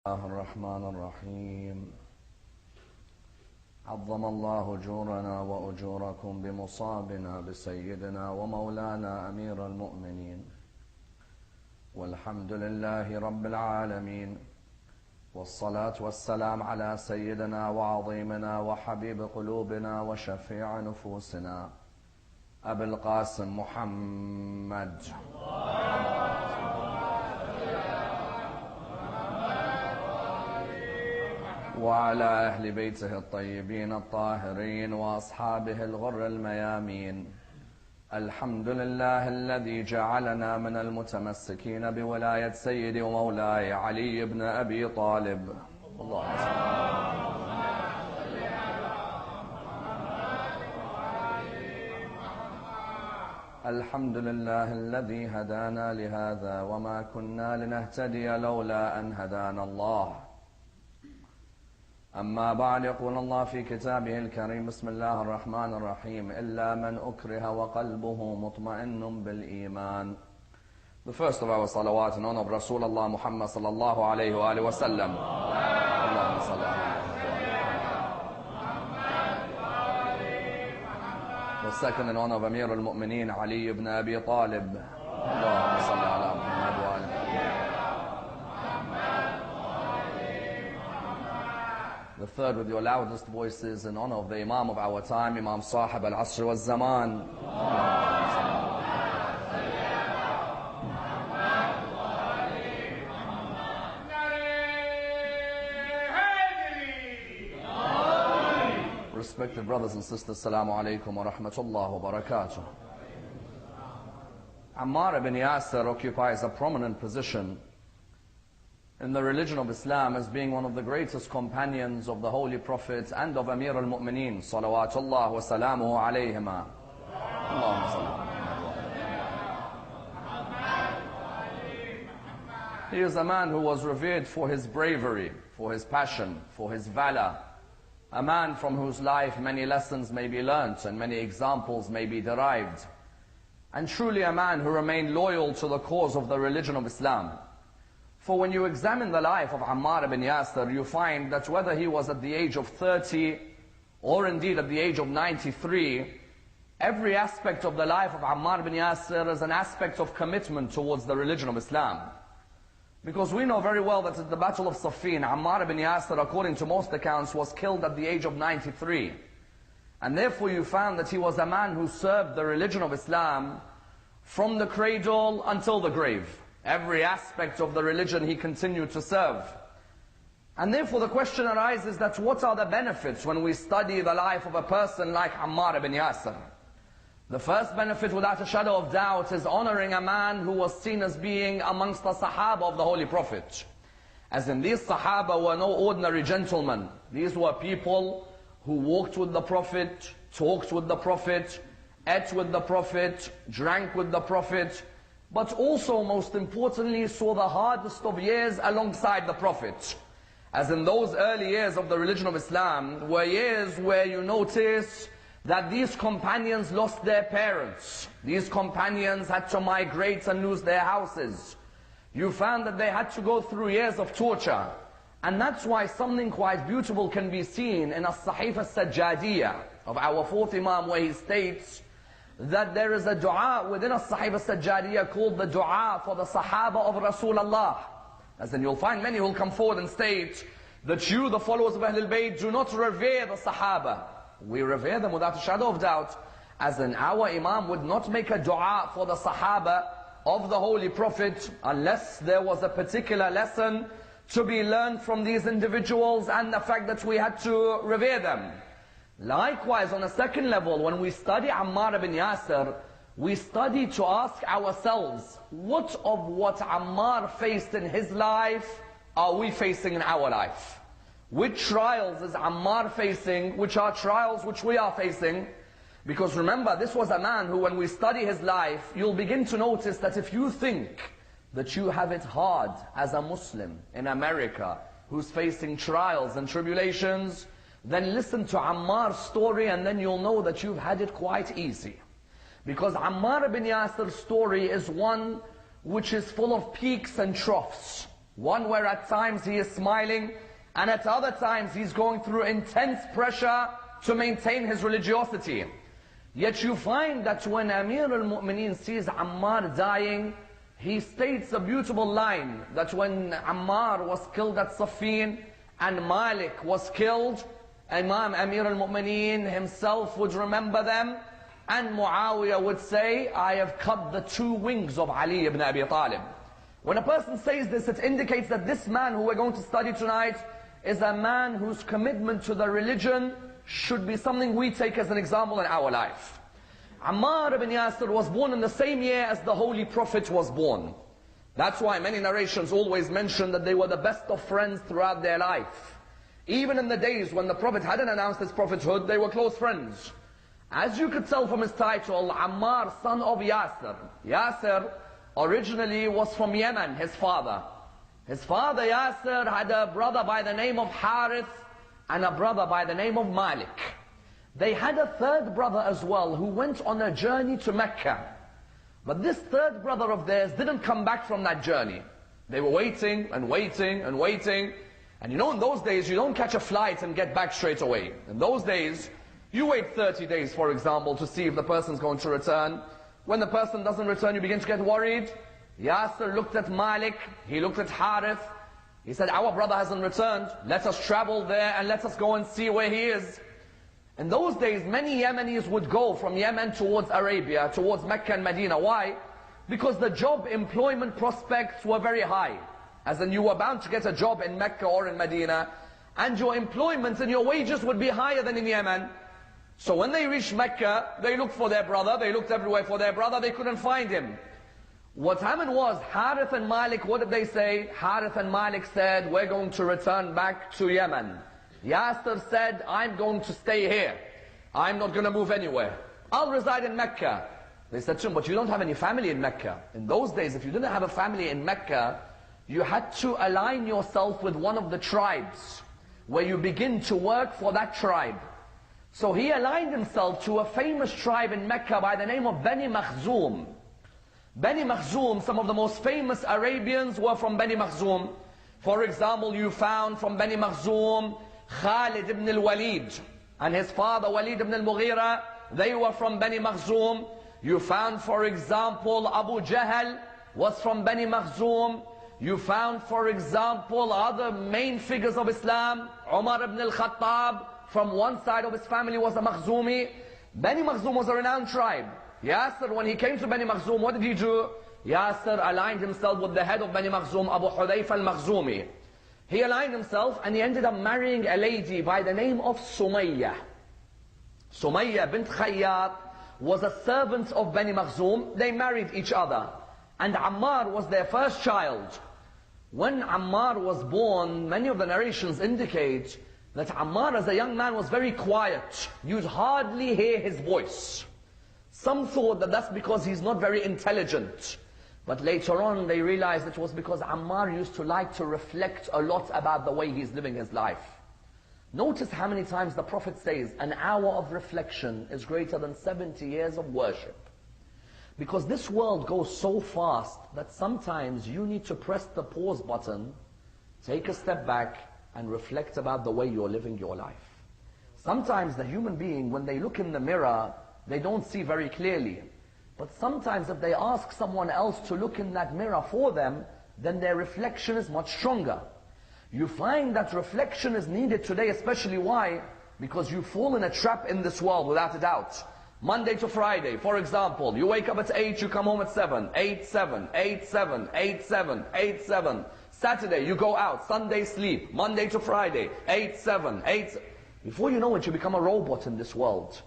الله الرحمن الرحيم. عظم الله أجورنا وأجوركم بمصابنا بسيدنا ومولانا أمير المؤمنين، والحمد لله رب العالمين، والصلاة والسلام على سيدنا وعظيمنا وحبيب قلوبنا وشفيع نفوسنا أبي القاسم محمد وعلى أهل بيته الطيبين الطاهرين وأصحابه الغر الميامين. الحمد لله الذي جعلنا من المتمسكين بولاية سيدي ومولاي علي بن أبي طالب. اللهم صل الحمد لله الذي هدانا لهذا وما كنا لنهتدي لولا أن هدانا الله. أما بعد، يقول الله في كتابه الكريم: بسم الله الرحمن الرحيم، إلا من أكره وقلبه مطمئن بالإيمان. The first of our salawat in honor of Rasulullah Muhammad sallallahu alayhi wa alihi wa sallam. Allahumma salli ala. The second in honor of Amir al-Mu'mineen Ali ibn Abi Talib. Allahumma salli ala Muhammad wa alihi. The third, with your loudest voices, in honor of the Imam of our time, Imam Sahib al-Asr wal-Zaman. Respected brothers and sisters, Assalamu alaikum wa rahmatullah wa barakatuh. Ammar ibn Yassir occupies a prominent position in the religion of Islam as being one of the greatest companions of the Holy Prophet and of Amir al-Mu'mineen, salawatullah wa salamuhu alayhima. He is a man who was revered for his bravery, for his passion, for his valor. A man from whose life many lessons may be learnt and many examples may be derived. And truly a man who remained loyal to the cause of the religion of Islam. For when you examine the life of Ammar ibn Yassir, you find that whether he was at the age of 30 or indeed at the age of 93, every aspect of the life of Ammar ibn Yassir is an aspect of commitment towards the religion of Islam. Because we know very well that at the Battle of Siffin, Ammar ibn Yassir, according to most accounts, was killed at the age of 93. And therefore you found that he was a man who served the religion of Islam from the cradle until the grave. Every aspect of the religion he continued to serve. And therefore the question arises that what are the benefits when we study the life of a person like Ammar ibn Yassir? The first benefit, without a shadow of doubt, is honoring a man who was seen as being amongst the Sahaba of the Holy Prophet. As in, these Sahaba were no ordinary gentlemen. These were people who walked with the Prophet, talked with the Prophet, ate with the Prophet, drank with the Prophet, but also, most importantly, saw the hardest of years alongside the Prophet. As in, those early years of the religion of Islam were years where you notice that these companions lost their parents. These companions had to migrate and lose their houses. You found that they had to go through years of torture. And that's why something quite beautiful can be seen in As-Sahif As-Sajjadiyah of our fourth Imam, where he states that there is a dua within As-Sahif As-Sajjadiyah called the dua for the Sahaba of Rasulullah. As in, you'll find many who will come forward and state that you, the followers of Ahlul Bayt, do not revere the Sahaba. We revere them without a shadow of doubt. As in, our Imam would not make a dua for the Sahaba of the Holy Prophet unless there was a particular lesson to be learned from these individuals and the fact that we had to revere them. Likewise, on a second level, when we study Ammar ibn Yassir, we study to ask ourselves, what of what Ammar faced in his life are we facing in our life? Which trials is Ammar facing, which are trials which we are facing? Because remember, this was a man who, when we study his life, you'll begin to notice that if you think that you have it hard as a Muslim in America, who's facing trials and tribulations, then listen to Ammar's story and then you'll know that you've had it quite easy. Because Ammar ibn Yassir's story is one which is full of peaks and troughs. One where at times he is smiling, and at other times he's going through intense pressure to maintain his religiosity. Yet you find that when Amir al-Mu'mineen sees Ammar dying, he states a beautiful line that when Ammar was killed at Siffin and Malik was killed, Imam Amir al-Mu'mineen himself would remember them, and Muawiyah would say, I have cut the two wings of Ali ibn Abi Talib. When a person says this, it indicates that this man who we're going to study tonight is a man whose commitment to the religion should be something we take as an example in our life. Ammar ibn Yassir was born in the same year as the Holy Prophet was born. That's why many narrations always mention that they were the best of friends throughout their life. Even in the days when the Prophet hadn't announced his prophethood, they were close friends. As you could tell from his title, Ammar, son of Yassir. Yassir originally was from Yemen, his father. His father Yassir had a brother by the name of Harith and a brother by the name of Malik. They had a third brother as well who went on a journey to Mecca. But this third brother of theirs didn't come back from that journey. They were waiting and waiting and waiting. And you know, in those days, you don't catch a flight and get back straight away. In those days, you wait 30 days, for example, to see if the person's going to return. When the person doesn't return, you begin to get worried. Yassir looked at Malik, he looked at Harith. He said, our brother hasn't returned. Let us travel there and let us go and see where he is. In those days, many Yemenis would go from Yemen towards Arabia, towards Mecca and Medina. Why? Because the job employment prospects were very high. As in, you were bound to get a job in Mecca or in Medina, and your employment and your wages would be higher than in Yemen. So when they reached Mecca, they looked for their brother, they looked everywhere for their brother, they couldn't find him. What happened was, Harith and Malik, what did they say? Harith and Malik said, we're going to return back to Yemen. Yassir said, I'm going to stay here. I'm not going to move anywhere. I'll reside in Mecca. They said to him, but you don't have any family in Mecca. In those days, if you didn't have a family in Mecca, you had to align yourself with one of the tribes, where you begin to work for that tribe. So he aligned himself to a famous tribe in Mecca by the name of Bani Makhzum. Bani Makhzum, some of the most famous Arabians were from Bani Makhzum. For example, you found from Bani Makhzum, Khalid ibn al-Walid and his father Walid ibn al-Mughira, they were from Bani Makhzum. You found, for example, Abu Jahl was from Bani Makhzum. You found, for example, other main figures of Islam. Umar ibn al-Khattab, from one side of his family, was a Makhzumi. Bani Makhzum was a renowned tribe. Yassir, when he came to Bani Makhzum, what did he do? Yassir aligned himself with the head of Bani Makhzum, Abu Hudayfa al-Makhzumi. He aligned himself and he ended up marrying a lady by the name of Sumayyah. Sumayyah bint Khayyat was a servant of Bani Makhzum. They married each other. And Ammar was their first child. When Ammar was born, many of the narrations indicate that Ammar as a young man was very quiet. You'd hardly hear his voice. Some thought that that's because he's not very intelligent. But later on they realized it was because Ammar used to like to reflect a lot about the way he's living his life. Notice how many times the Prophet says, an hour of reflection is greater than 70 years of worship. Because this world goes so fast that sometimes you need to press the pause button, take a step back, and reflect about the way you're living your life. Sometimes the human being, when they look in the mirror, they don't see very clearly. But sometimes if they ask someone else to look in that mirror for them, then their reflection is much stronger. You find that reflection is needed today, especially why? Because you fall in a trap in this world, without a doubt. Monday to Friday, for example, you wake up at 8, you come home at 7. 8, 7, 8, 7, 8, 7, 8, 7. Saturday, you go out. Sunday, sleep. Monday to Friday, 8, 7, 8. Before you know it, you become a robot in this world.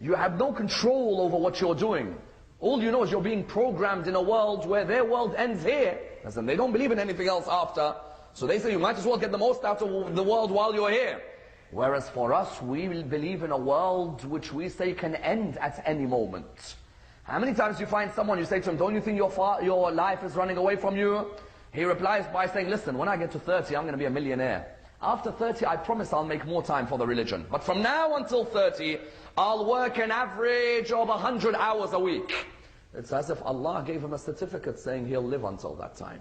You have no control over what you're doing. All you know is you're being programmed in a world where their world ends here. As in, they don't believe in anything else after. So they say you might as well get the most out of the world while you're here. Whereas for us, we will believe in a world which we say can end at any moment. How many times you find someone, you say to him, don't you think your life is running away from you? He replies by saying, listen, when I get to 30, I'm going to be a millionaire. After 30, I promise I'll make more time for the religion. But from now until 30, I'll work an average of 100 hours a week. It's as if Allah gave him a certificate saying he'll live until that time.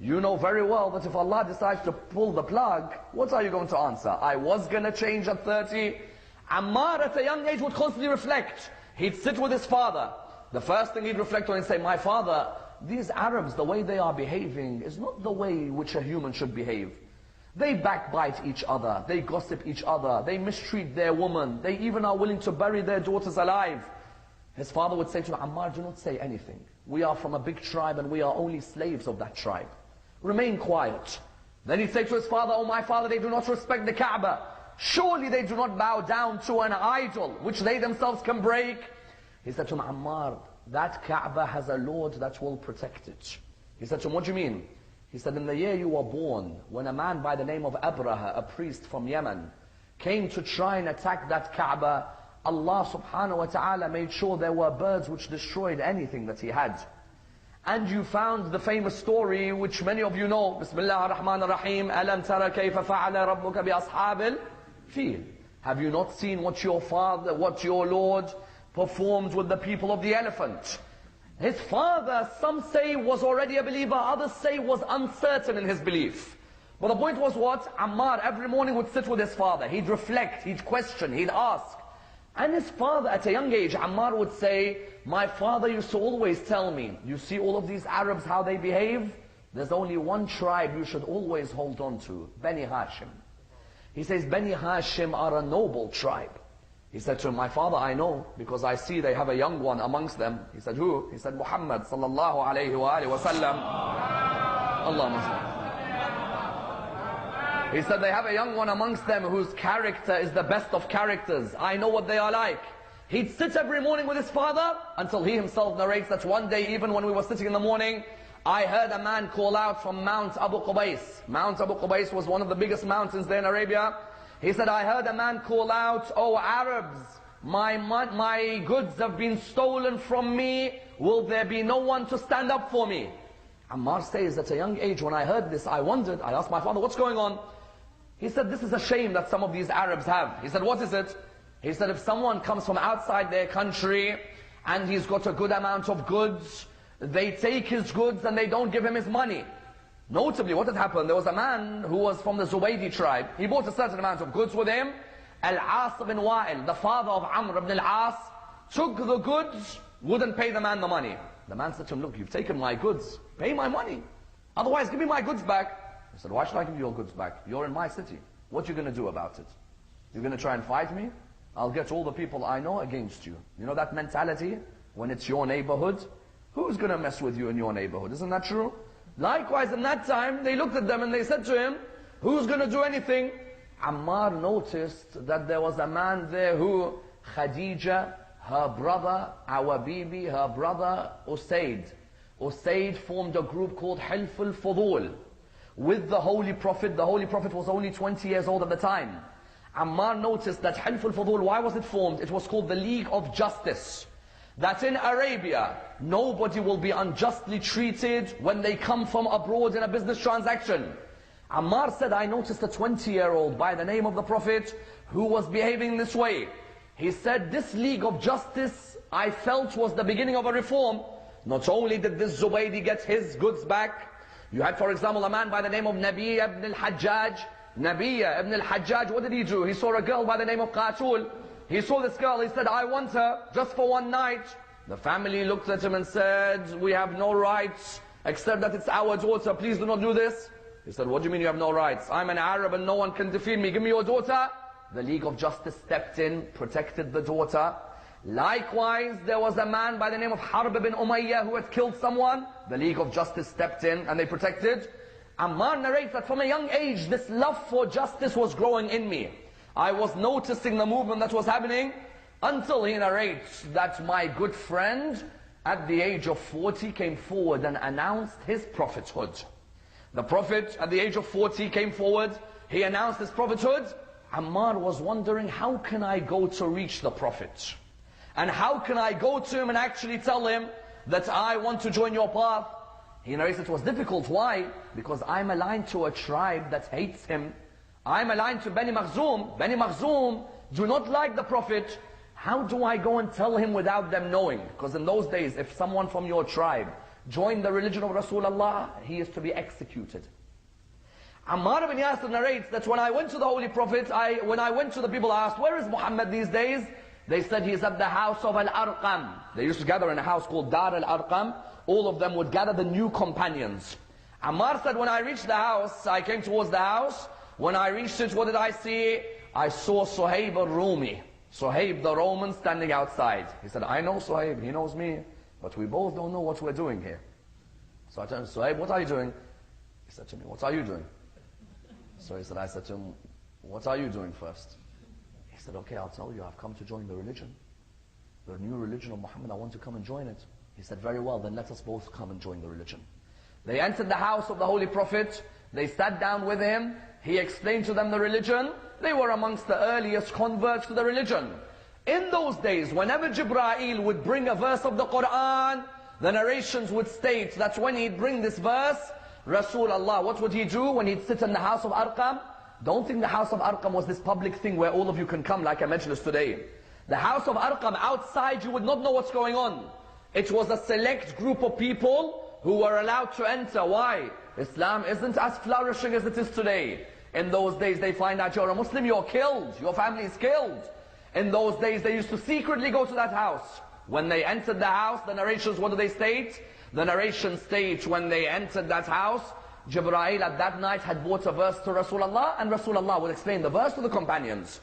You know very well that if Allah decides to pull the plug, what are you going to answer? I was going to change at 30. Ammar at a young age would constantly reflect. He'd sit with his father. The first thing he'd reflect on and say, my father, these Arabs, the way they are behaving is not the way which a human should behave. They backbite each other, they gossip each other, they mistreat their woman, they even are willing to bury their daughters alive. His father would say to him, Ammar, do not say anything. We are from a big tribe and we are only slaves of that tribe. Remain quiet. Then he'd say to his father, oh my father, they do not respect the Kaaba. Surely they do not bow down to an idol, which they themselves can break. He said to him, Ammar, that Kaaba has a Lord that will protect it. He said to him, what do you mean? He said, in the year you were born, when a man by the name of Abraha, a priest from Yemen, came to try and attack that Kaaba, Allah subhanahu wa ta'ala made sure there were birds which destroyed anything that he had. And you found the famous story which many of you know, Bismillah ar-Rahman ar-Rahim, Alam tara kayfa fa'ala rabbuka bi ashabil fil. Have you not seen what your father, what your Lord performed with the people of the elephant? His father, some say, was already a believer, others say was uncertain in his belief. But the point was what? Ammar every morning would sit with his father. He'd reflect, he'd question, he'd ask. And his father, at a young age, Ammar would say, my father used to always tell me, you see all of these Arabs, how they behave? There's only one tribe you should always hold on to, Bani Hashim. He says, Bani Hashim are a noble tribe. He said to him, my father, I know, because I see they have a young one amongst them. He said, who? He said, Muhammad sallallahu alayhi wa alihi wa sallam. Allahumma. He said, they have a young one amongst them whose character is the best of characters. I know what they are like. He'd sit every morning with his father until he himself narrates that one day, even when we were sitting in the morning, I heard a man call out from Mount Abu Qubais. Mount Abu Qubais was one of the biggest mountains there in Arabia. He said, I heard a man call out, oh Arabs, my goods have been stolen from me. Will there be no one to stand up for me? Ammar says, at a young age, when I heard this, I wondered. I asked my father, what's going on? He said, this is a shame that some of these Arabs have. He said, what is it? He said, if someone comes from outside their country and he's got a good amount of goods, they take his goods and they don't give him his money. Notably, what had happened, there was a man who was from the Zubaydi tribe. He bought a certain amount of goods with him. Al-As ibn Wa'il, the father of Ammar ibn al-As, took the goods, wouldn't pay the man the money. The man said to him, look, you've taken my goods, pay my money. Otherwise, give me my goods back. He said, why should I give you your goods back? You're in my city. What are you going to do about it? You're going to try and fight me? I'll get all the people I know against you. You know that mentality? When it's your neighborhood, who's going to mess with you in your neighborhood? Isn't that true? Likewise, in that time, they looked at them and they said to him, who's going to do anything? Ammar noticed that there was a man there who, Khadija, her brother, our bibi, her brother, Usaid. Usaid formed a group called Hilf al-Fudul with the Holy Prophet. The Holy Prophet was only 20 years old at the time. Ammar noticed that Hilf al-Fudul, why was it formed? It was called the League of Justice. That in Arabia, nobody will be unjustly treated when they come from abroad in a business transaction. Ammar said, I noticed a 20-year-old by the name of the Prophet who was behaving this way. He said, this League of Justice, I felt was the beginning of a reform. Not only did this Zubaydi get his goods back, you had, for example, a man by the name of Nabiya ibn al-Hajjaj. Nabiya ibn al-Hajjaj, what did he do? He saw a girl by the name of Qatul. He saw this girl, he said, I want her just for one night. The family looked at him and said, we have no rights except that it's our daughter, please do not do this. He said, what do you mean you have no rights? I'm an Arab and no one can defeat me, give me your daughter. The League of Justice stepped in, protected the daughter. Likewise, there was a man by the name of Harb ibn Umayyah who had killed someone. The League of Justice stepped in and they protected. Ammar narrates that from a young age, this love for justice was growing in me. I was noticing the movement that was happening until he narrates that my good friend at the age of 40 came forward and announced his prophethood. The Prophet at the age of 40 came forward, he announced his prophethood. Ammar was wondering, how can I go to reach the Prophet? And how can I go to him and actually tell him that I want to join your path? He narrates it was difficult. Why? Because I'm aligned to a tribe that hates him. I'm aligned to Bani Makhzum. Bani Makhzum do not like the Prophet. How do I go and tell him without them knowing? Because in those days, if someone from your tribe join the religion of Rasulullah, he is to be executed. Ammar ibn Yassir narrates that when I went to the Holy Prophet, when I went to the people, I asked, where is Muhammad these days? They said he's at the house of Al-Arqam. They used to gather in a house called Dar Al-Arqam. All of them would gather, the new companions. Ammar said, when I reached the house, I came towards the house. When I reached it, what did I see? I saw Suhaib al-Rumi. Suhaib the Roman standing outside. He said, I know Suhaib, he knows me, but we both don't know what we're doing here. So I told him, Suhaib, what are you doing? He said to me, what are you doing? So he said, I said to him, what are you doing first? He said, okay, I'll tell you, I've come to join the religion. The new religion of Muhammad, I want to come and join it. He said, very well, then let us both come and join the religion. They entered the house of the Holy Prophet. They sat down with him. He explained to them the religion. They were amongst the earliest converts to the religion. In those days, whenever Jibreel would bring a verse of the Quran, the narrations would state that when he'd bring this verse, Rasulullah, what would he do when he'd sit in the house of Arqam? Don't think the house of Arqam was this public thing where all of you can come like a majlis today. The house of Arqam, outside you would not know what's going on. It was a select group of people who were allowed to enter. Why? Islam isn't as flourishing as it is today. In those days they find out you're a Muslim, you're killed, your family is killed. In those days they used to secretly go to that house. When they entered the house, the narrations, what do they state? The narration states when they entered that house, Jibreel at that night had brought a verse to Rasulullah, and Rasulullah would explain the verse to the companions.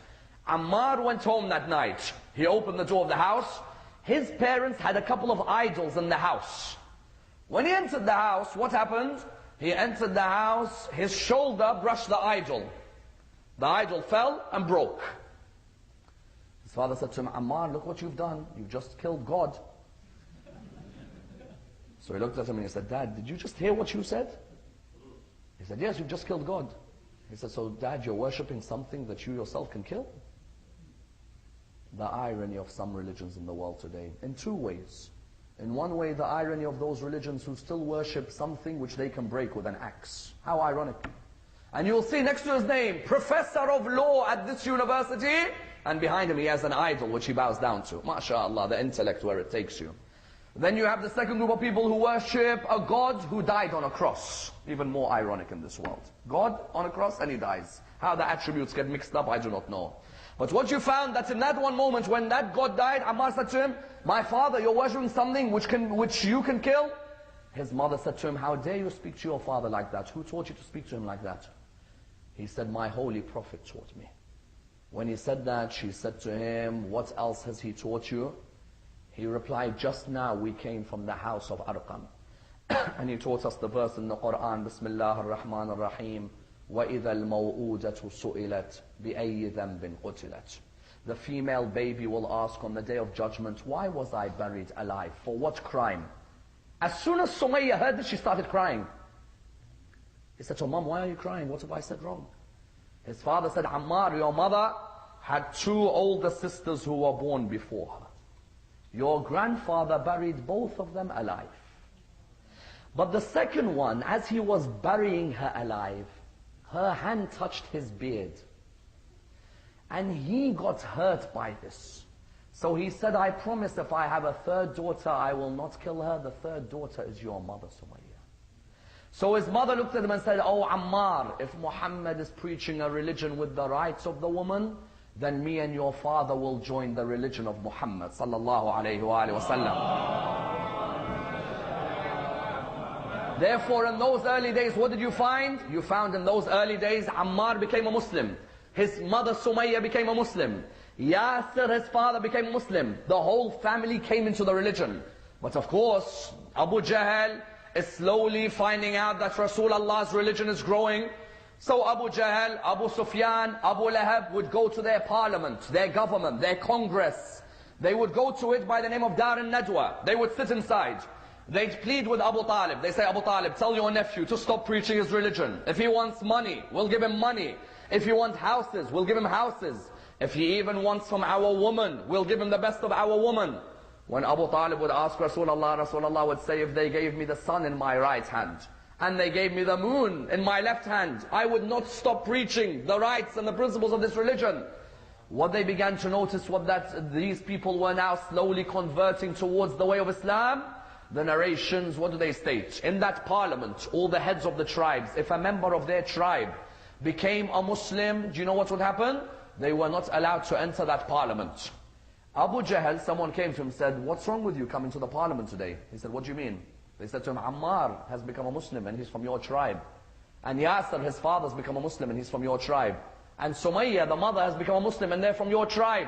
Ammar went home that night. He opened the door of the house. His parents had a couple of idols in the house. When he entered the house, what happened? He entered the house, his shoulder brushed the idol. The idol fell and broke. His father said to him, Ammar, look what you've done. You've just killed God. So he looked at him and he said, Dad, did you just hear what you said? He said, yes, you've just killed God. He said, so Dad, you're worshipping something that you yourself can kill? The irony of some religions in the world today, in two ways. In one way, the irony of those religions who still worship something which they can break with an axe. How ironic. And you'll see next to his name, Professor of Law at this university, and behind him he has an idol which he bows down to. MashaAllah, the intellect where it takes you. Then you have the second group of people who worship a God who died on a cross. Even more ironic in this world. God on a cross and he dies. How the attributes get mixed up, I do not know. But what you found, that in that one moment when that God died, Ammar said to him, my father, you're worshipping something which you can kill? His mother said to him, how dare you speak to your father like that? Who taught you to speak to him like that? He said, my holy prophet taught me. When he said that, she said to him, what else has he taught you? He replied, just now we came from the house of Arqam. And he taught us the verse in the Quran, Bismillah ar-Rahman ar-Rahim, وَإِذَا الْمَوْءُودَةُ سُئِلَتْ بِأَيِّ ذَنْبٍ قُتِلَتْ. The female baby will ask on the day of judgment, why was I buried alive? For what crime? As soon as Sumayya heard this, she started crying. He said to her, Mom, why are you crying? What have I said wrong? His father said, Ammar, your mother had two older sisters who were born before her. Your grandfather buried both of them alive. But the second one, as he was burying her alive, her hand touched his beard. And he got hurt by this. So he said, I promise if I have a third daughter, I will not kill her. The third daughter is your mother, Sumayya. So his mother looked at him and said, oh Ammar, if Muhammad is preaching a religion with the rights of the woman, then me and your father will join the religion of Muhammad sallallahu alayhi wa sallam. Therefore, in those early days, what did you find? You found in those early days, Ammar became a Muslim. His mother Sumayya became a Muslim. Yasir, his father, became a Muslim. The whole family came into the religion. But of course, Abu Jahl is slowly finding out that Rasulullah's religion is growing. So Abu Jahl, Abu Sufyan, Abu Lahab would go to their parliament, their government, their congress. They would go to it by the name of Dar al-Nadwa. They would sit inside. They'd plead with Abu Talib. They say, Abu Talib, tell your nephew to stop preaching his religion. If he wants money, we'll give him money. If he wants houses, we'll give him houses. If he even wants from our woman, we'll give him the best of our woman. When Abu Talib would ask Rasulullah, Rasulullah would say, if they gave me the sun in my right hand, and they gave me the moon in my left hand, I would not stop preaching the rights and the principles of this religion. What they began to notice was that these people were now slowly converting towards the way of Islam. the narrations, what do they state? In that parliament, all the heads of the tribes, if a member of their tribe became a Muslim, do you know what would happen? They were not allowed to enter that parliament. Abu Jahl, someone came to him and said, what's wrong with you coming to the parliament today? He said, what do you mean? They said to him, Ammar has become a Muslim and he's from your tribe. And Yasir, his father, has become a Muslim and he's from your tribe. And Sumayya, the mother, has become a Muslim and they're from your tribe.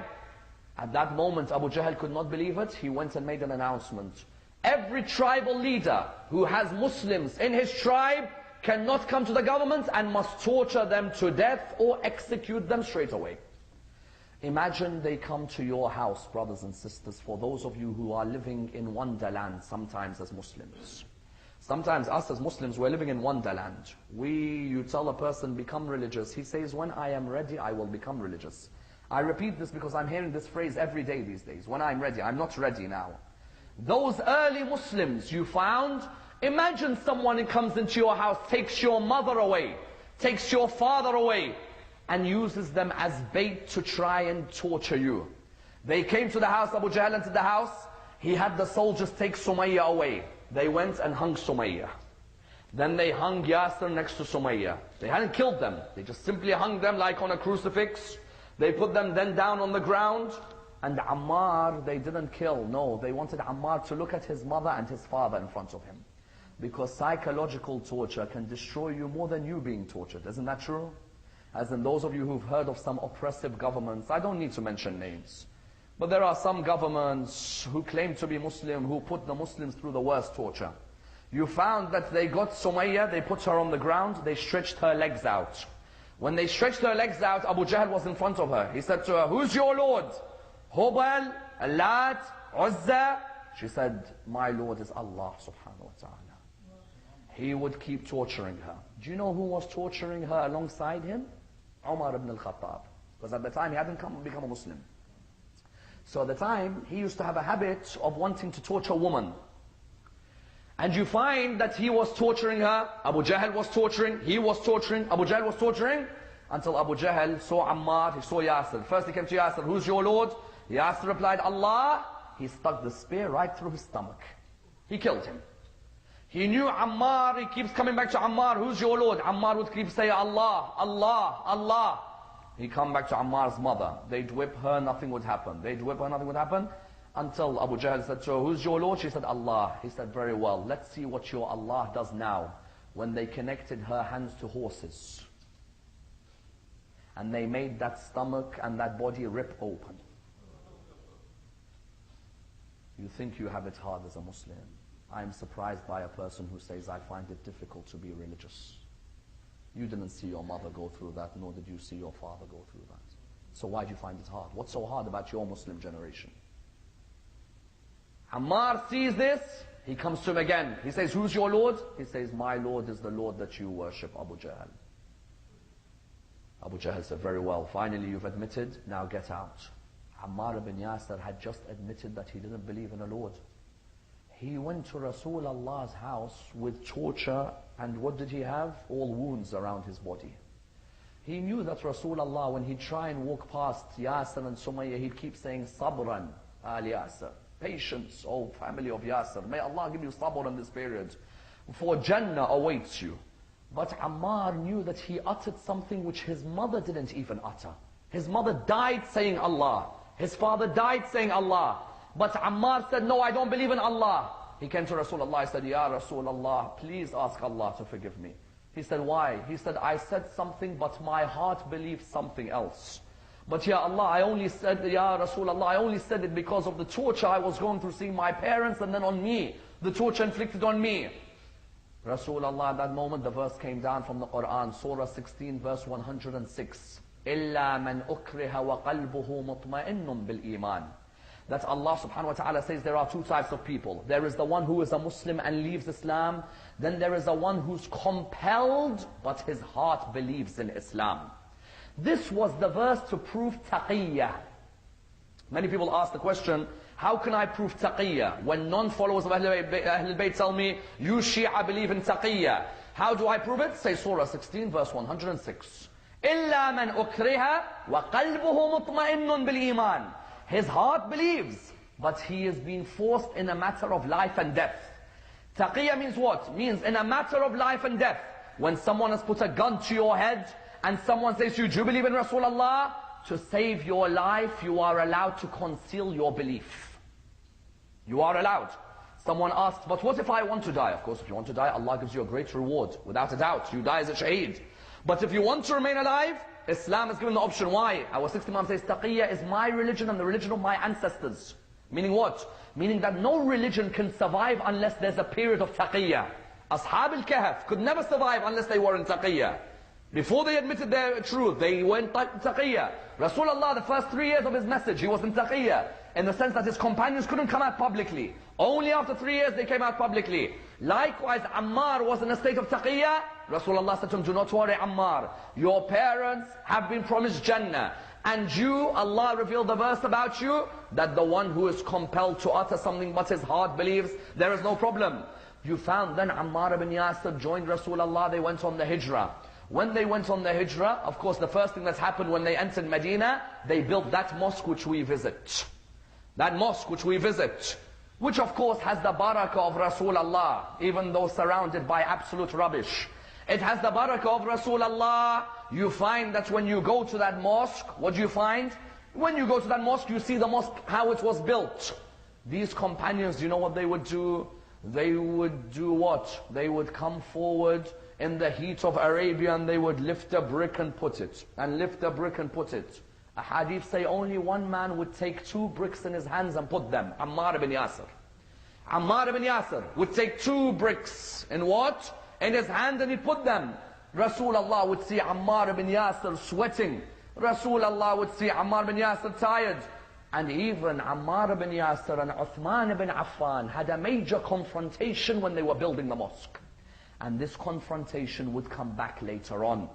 At that moment, Abu Jahl could not believe it. He went and made an announcement. Every tribal leader who has Muslims in his tribe cannot come to the government and must torture them to death or execute them straight away. Imagine they come to your house, brothers and sisters, for those of you who are living in Wonderland sometimes as Muslims. Sometimes us as Muslims, we're living in Wonderland. You tell a person, become religious. He says, when I am ready, I will become religious. I repeat this because I'm hearing this phrase every day these days. When I'm ready, I'm not ready now. Those early Muslims you found, imagine someone who comes into your house, takes your mother away, takes your father away, and uses them as bait to try and torture you. They came to the house, Abu Jahl entered the house, he had the soldiers take Sumayya away. They went and hung Sumayya. Then they hung Yasir next to Sumayya. They hadn't killed them, they just simply hung them like on a crucifix. They put them then down on the ground. And Ammar, they didn't kill, no, they wanted Ammar to look at his mother and his father in front of him. Because psychological torture can destroy you more than you being tortured, isn't that true? As in those of you who've heard of some oppressive governments, I don't need to mention names, but there are some governments who claim to be Muslim, who put the Muslims through the worst torture. You found that they got Sumayya, they put her on the ground, they stretched her legs out. When they stretched her legs out, Abu Jahl was in front of her. He said to her, who's your Lord? Hubal, Lat, Uzza? She said, my Lord is Allah subhanahu wa ta'ala. He would keep torturing her. Do you know who was torturing her alongside him? Umar ibn al-Khattab. Because at the time he hadn't become a Muslim. So at the time, he used to have a habit of wanting to torture women. And you find that he was torturing her, Abu Jahl was torturing, he was torturing, Abu Jahl was torturing, until Abu Jahl saw Ammar, he saw Yasir. First he came to Yasir, who's your Lord? Yasir replied, Allah. He stuck the spear right through his stomach. He killed him. He knew Ammar, he keeps coming back to Ammar, who's your Lord? Ammar would keep saying, Allah, Allah, Allah. He'd come back to Ammar's mother. They'd whip her, nothing would happen. They'd whip her, nothing would happen. Until Abu Jahl said to her, who's your Lord? She said, Allah. He said, very well, let's see what your Allah does now. When they connected her hands to horses. And they made that stomach and that body rip open. You think you have it hard as a Muslim. I am surprised by a person who says, I find it difficult to be religious. You didn't see your mother go through that, nor did you see your father go through that. So why do you find it hard? What's so hard about your Muslim generation? Ammar sees this, he comes to him again. He says, who's your Lord? He says, my Lord is the Lord that you worship, Abu Jahl. Abu Jahl said, very well, finally you've admitted, now get out. Ammar ibn Yassir had just admitted that he didn't believe in a Lord. He went to Rasulullah's house with torture, and what did he have? All wounds around his body. He knew that Rasulullah, when he'd try and walk past Yasir and Sumayya, he'd keep saying, Sabran, Al Yasir. Patience, oh family of Yasir. May Allah give you sabr in this period. For Jannah awaits you. But Ammar knew that he uttered something which his mother didn't even utter. His mother died saying Allah. His father died saying Allah. But Ammar said, no, I don't believe in Allah. He came to Rasulullah, he said, Ya Rasulullah, please ask Allah to forgive me. He said, why? He said, I said something, but my heart believed something else. But Ya Allah, I only said, Ya Rasulullah, I only said it because of the torture I was going through seeing my parents, and then on me, the torture inflicted on me. Rasulullah, at that moment, the verse came down from the Quran, Surah 16, verse 106. إِلَّا مَنْ أُكْرِهَ وَقَلْبُهُ مُطْمَئِنٌ بِالْإِيمَانِ. That Allah subhanahu wa ta'ala says there are two types of people. There is the one who is a Muslim and leaves Islam. Then there is the one who's compelled, but his heart believes in Islam. This was the verse to prove taqiyya. Many people ask the question, how can I prove taqiyya? When non-followers of Ahlul Bayt tell me, you Shia believe in taqiyya. How do I prove it? Say Surah 16, verse 106. إِلَّا مَنْ أُكْرِهَ وَقَلْبُهُ مُطْمَئِنٌ بِالْإِيمَانِ. His heart believes, but he is being forced in a matter of life and death. Taqiyya means what? Means in a matter of life and death. When someone has put a gun to your head and someone says to you, do you believe in Rasulullah? To save your life, you are allowed to conceal your belief. You are allowed. Someone asks, but what if I want to die? Of course, if you want to die, Allah gives you a great reward. Without a doubt, you die as a shaheed. But if you want to remain alive, Islam is given the option. Why? Our sixth Imam says, Taqiyya is my religion and the religion of my ancestors. Meaning what? Meaning that no religion can survive unless there's a period of Taqiyya. Ashab al-Kahf could never survive unless they were in Taqiyya. Before they admitted their truth, they went Taqiyya. Rasulullah, the first 3 years of his message, he was in Taqiyya. In the sense that his companions couldn't come out publicly. Only after 3 years they came out publicly. Likewise, Ammar was in a state of Taqiyya. Rasulullah said to him, do not worry, Ammar. Your parents have been promised Jannah. And you, Allah revealed the verse about you, that the one who is compelled to utter something but his heart believes, there is no problem. You found then Ammar ibn Yassir joined Rasulullah, they went on the hijrah. When they went on the hijrah, of course the first thing that's happened when they entered Medina, they built that mosque which we visit. That mosque which we visit, which of course has the barakah of Rasulullah, even though surrounded by absolute rubbish. It has the barakah of Rasulullah. You find that when you go to that mosque, what do you find? When you go to that mosque, you see the mosque, how it was built. These companions, you know what they would do? They would do what? They would come forward in the heat of Arabia and they would lift a brick and put it. And lift a brick and put it. A hadith say only one man would take 2 bricks in his hands and put them. Ammar ibn Yassir. Ammar ibn Yassir would take 2 bricks in what? In his hand, and he put them. Rasulullah would see Ammar ibn Yassir sweating. Rasulullah would see Ammar ibn Yassir tired. And even Ammar ibn Yassir and Uthman ibn Affan had a major confrontation when they were building the mosque. And this confrontation would come back later on.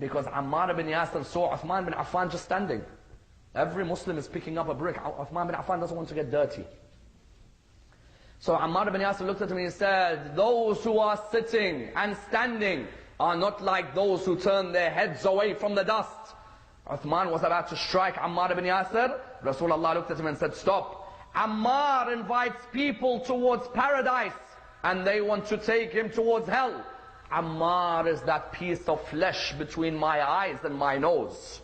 Because Ammar ibn Yassir saw Uthman ibn Affan just standing. Every Muslim is picking up a brick. Uthman ibn Affan doesn't want to get dirty. So Ammar ibn Yassir looked at him and he said, those who are sitting and standing are not like those who turn their heads away from the dust. Uthman was about to strike Ammar ibn Yassir. Rasulullah looked at him and said, stop. Ammar invites people towards paradise and they want to take him towards hell. Ammar is that piece of flesh between my eyes and my nose.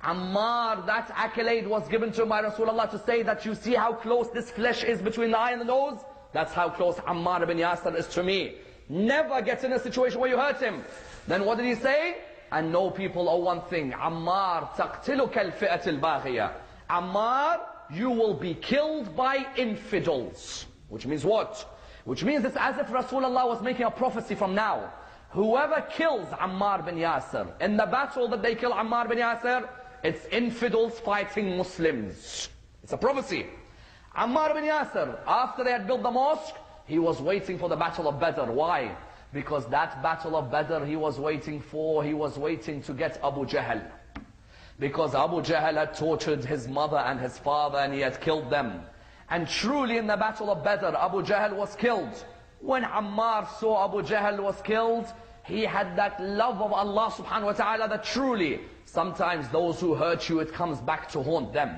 Ammar, that accolade was given to him by Rasulullah to say that you see how close this flesh is between the eye and the nose? That's how close Ammar ibn Yassir is to me. Never get in a situation where you hurt him. Then what did he say? And know people are one thing. Ammar taqtiluka al-fi'at al-baghiya. Ammar, you will be killed by infidels. Which means what? Which means it's as if Rasulullah was making a prophecy from now. Whoever kills Ammar bin Yassir, in the battle that they kill Ammar bin Yassir, it's infidels fighting Muslims. It's a prophecy. Ammar bin Yassir, after they had built the mosque, he was waiting for the battle of Badr. Why? Because that battle of Badr he was waiting to get Abu Jahl. Because Abu Jahl had tortured his mother and his father and he had killed them. And truly in the battle of Badr, Abu Jahl was killed. When Ammar saw Abu Jahl was killed, he had that love of Allah subhanahu wa ta'ala that truly, sometimes those who hurt you, it comes back to haunt them.